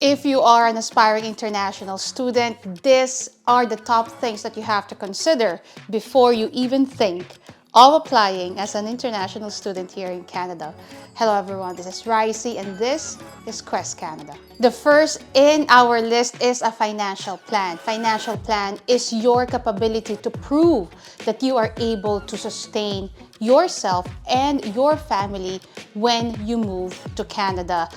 If you are an aspiring international student, these are the top things that you have to consider before you even think of applying as an international student here in Canada. Hello everyone, this is Ricey and this is Quest Canada. The first in our list is a financial plan. Financial plan is your capability to prove that you are able to sustain yourself and your family when you move to Canada.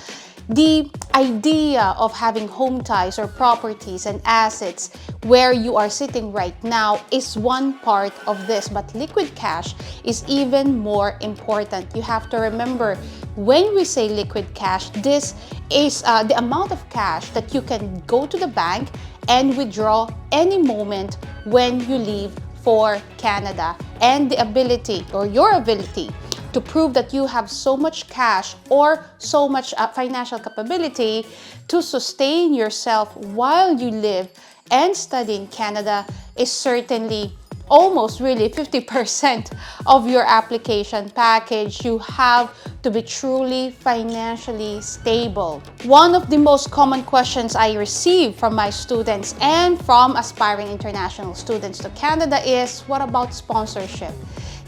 The idea of having home ties or properties and assets where you are sitting right now is one part of this, but liquid cash is even more important. You have to remember, when we say liquid cash, this is the amount of cash that you can go to the bank and withdraw any moment when you leave for Canada, and the ability or your ability to prove that you have so much cash or so much financial capability to sustain yourself while you live and study in Canada is certainly almost really 50% of your application package. You have to be truly financially stable. One of the most common questions I receive from my students and from aspiring international students to Canada is, what about sponsorship?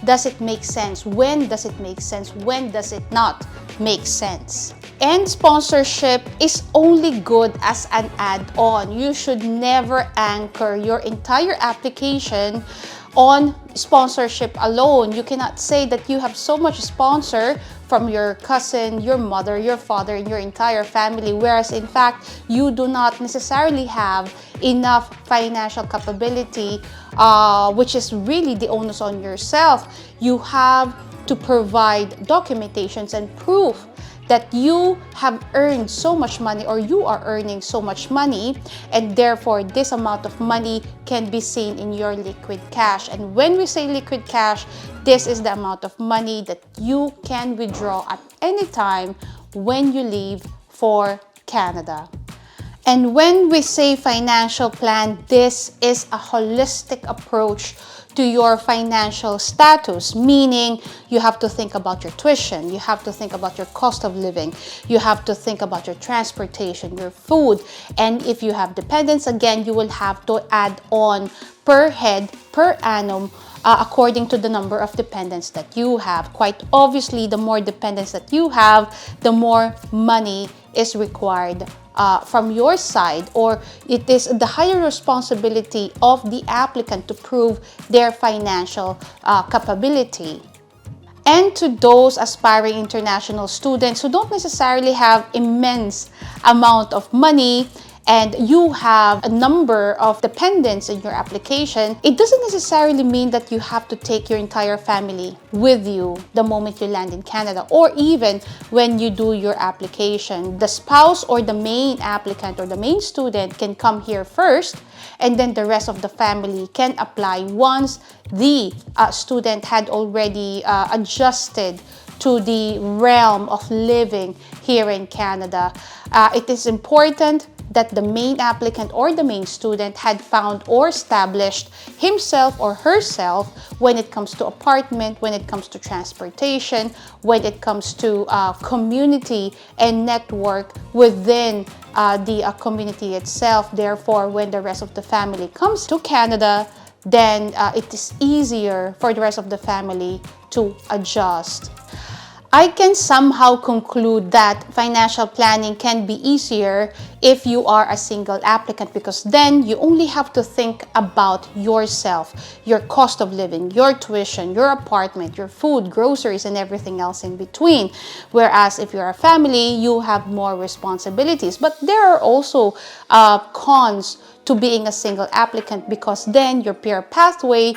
Does it make sense? When does it make sense? When does it not make sense? And sponsorship is only good as an add-on. You should never anchor your entire application on sponsorship alone. You cannot say that you have so much sponsor from your cousin, your mother, your father, and your entire family, whereas in fact, you do not necessarily have enough financial capability, which is really the onus on yourself. You have to provide documentations and proof that you have earned so much money or you are earning so much money, and therefore this amount of money can be seen in your liquid cash. And when we say liquid cash, this is the amount of money that you can withdraw at any time when you leave for Canada. And when we say financial plan, this is a holistic approach to your financial status, meaning you have to think about your tuition, you have to think about your cost of living, you have to think about your transportation, your food, and if you have dependents, again, you will have to add on per head, per annum, according to the number of dependents that you have. Quite obviously, the more dependents that you have, the more money is required from your side, or it is the higher responsibility of the applicant to prove their financial capability. And to those aspiring international students who don't necessarily have immense amount of money and you have a number of dependents in your application, it doesn't necessarily mean that you have to take your entire family with you the moment you land in Canada, or even when you do your application. The spouse or the main applicant or the main student can come here first, and then the rest of the family can apply once the student had already adjusted to the realm of living here in Canada. It is important that the main applicant or the main student had found or established himself or herself when it comes to apartment, when it comes to transportation, when it comes to community and network within the community itself. Therefore, when the rest of the family comes to Canada, then it is easier for the rest of the family to adjust. I can somehow conclude that financial planning can be easier if you are a single applicant, because then you only have to think about yourself, your cost of living, your tuition, your apartment, your food, groceries, and everything else in between. Whereas if you're a family, you have more responsibilities. But there are also cons to being a single applicant, because then your peer pathway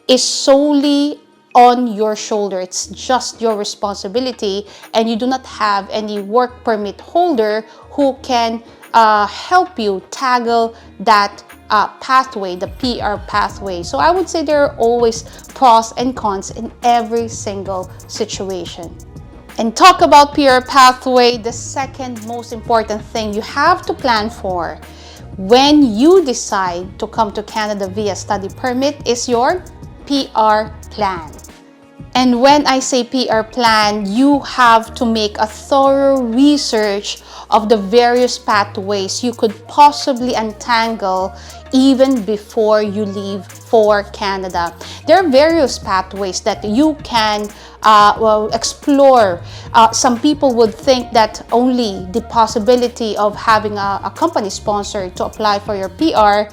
is solely on your shoulder. It's just your responsibility, and you do not have any work permit holder who can help you tackle that pathway, the PR pathway. So I would say there are always pros and cons in every single situation. And talk about PR pathway, the second most important thing you have to plan for when you decide to come to Canada via study permit is your PR plan. And when I say PR plan, you have to make a thorough research of the various pathways you could possibly untangle even before you leave for Canada. There are various pathways that you can explore. Some people would think that only the possibility of having a company sponsor to apply for your PR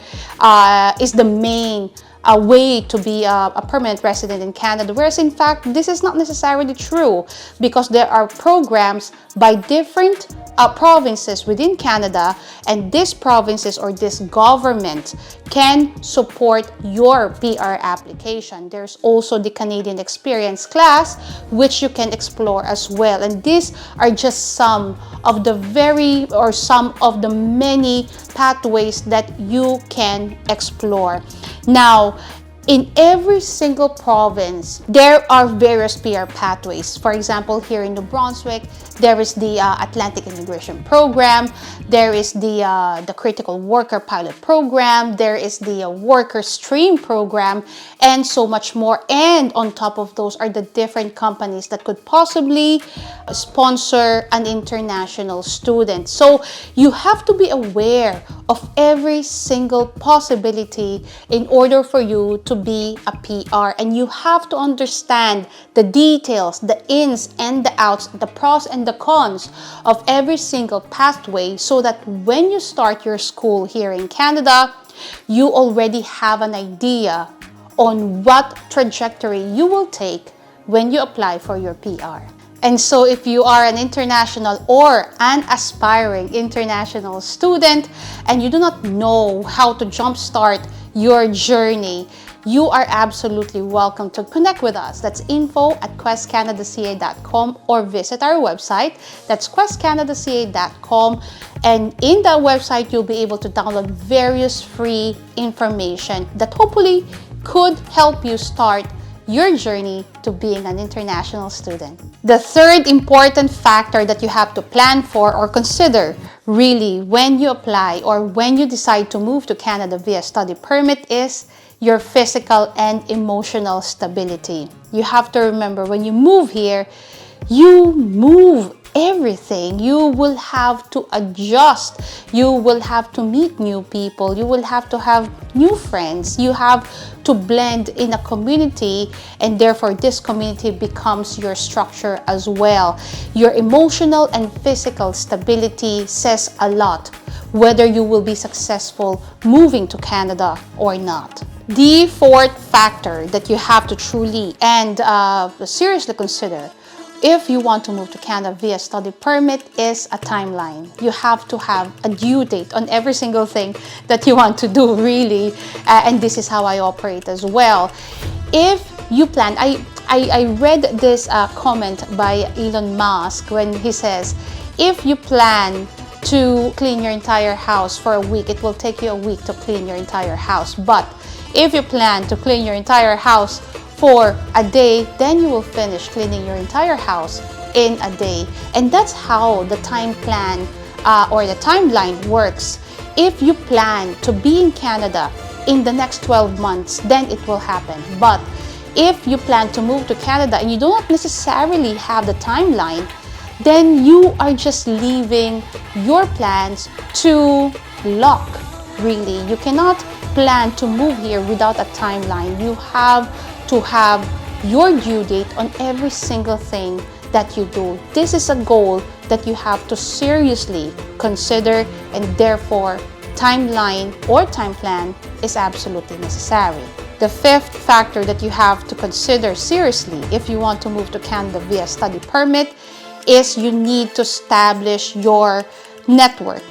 is the main a way to be a permanent resident in Canada, whereas in fact this is not necessarily true, because there are programs by different provinces within Canada, and these provinces or this government can support your PR application. There's also the Canadian Experience class, which you can explore as well, and these are just some of the many pathways that you can explore. Now, in every single province, there are various PR pathways. For example, here in New Brunswick, there is the Atlantic Immigration Program, there is the Critical Worker Pilot Program, there is the Worker Stream Program, and so much more. And on top of those are the different companies that could possibly sponsor an international student. So you have to be aware of every single possibility in order for you to be a PR, and you have to understand the details, the ins and the outs, the pros and the cons of every single pathway, so that when you start your school here in Canada, you already have an idea on what trajectory you will take when you apply for your PR. And so if you are an international or an aspiring international student and you do not know how to jumpstart your journey, you are absolutely welcome to connect with us. That's info@questcanadaca.com, or visit our website. That's questcanadaca.com. And in that website, you'll be able to download various free information that hopefully could help you start your journey to being an international student. The third important factor that you have to plan for or consider really when you apply or when you decide to move to Canada via study permit is your physical and emotional stability. You have to remember, when you move here, you move everything. You will have to adjust. You will have to meet new people. You will have to have new friends. You have to blend in a community, and therefore this community becomes your structure as well. Your emotional and physical stability says a lot whether you will be successful moving to Canada or not. The fourth factor that you have to truly and seriously consider if you want to move to Canada via study permit is a timeline. You have to have a due date on every single thing that you want to do, really. And this is how I operate as well. If you plan, I read this comment by Elon Musk when he says, if you plan to clean your entire house for a week, it will take you a week to clean your entire house. But if you plan to clean your entire house for a day, then you will finish cleaning your entire house in a day. And that's how the time plan or the timeline works. If you plan to be in Canada in the next 12 months, then it will happen. But if you plan to move to Canada and you do not necessarily have the timeline, then you are just leaving your plans to luck, really. You cannot plan to move here without a timeline. You have to have your due date on every single thing that you do. This is a goal that you have to seriously consider, and therefore timeline or time plan is absolutely necessary. The fifth factor that you have to consider seriously if you want to move to Canada via study permit is you need to establish your network,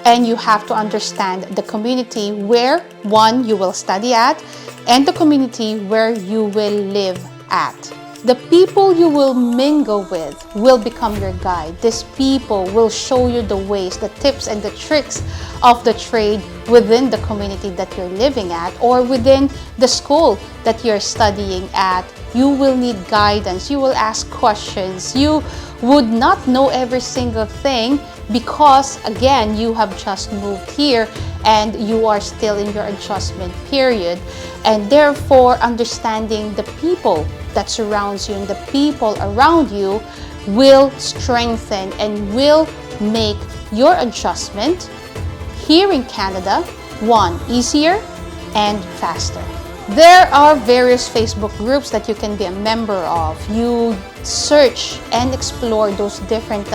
and you have to understand the community where, one, you will study at, and the community where you will live at. The people you will mingle with will become your guide. These people will show you the ways, the tips and the tricks of the trade within the community that you're living at or within the school that you're studying at. You will need guidance. You will ask questions. You would not know every single thing because again, you have just moved here and you are still in your adjustment period, and therefore understanding the people that surrounds you and the people around you will strengthen and will make your adjustment here in Canada, one, easier and faster. There are various Facebook groups that you can be a member of. You search and explore those different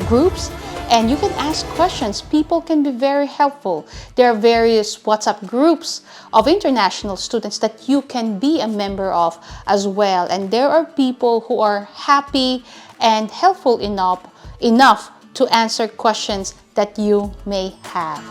groups, and you can ask questions. People can be very helpful. There are various WhatsApp groups of international students that you can be a member of as well. And there are people who are happy and helpful enough to answer questions that you may have.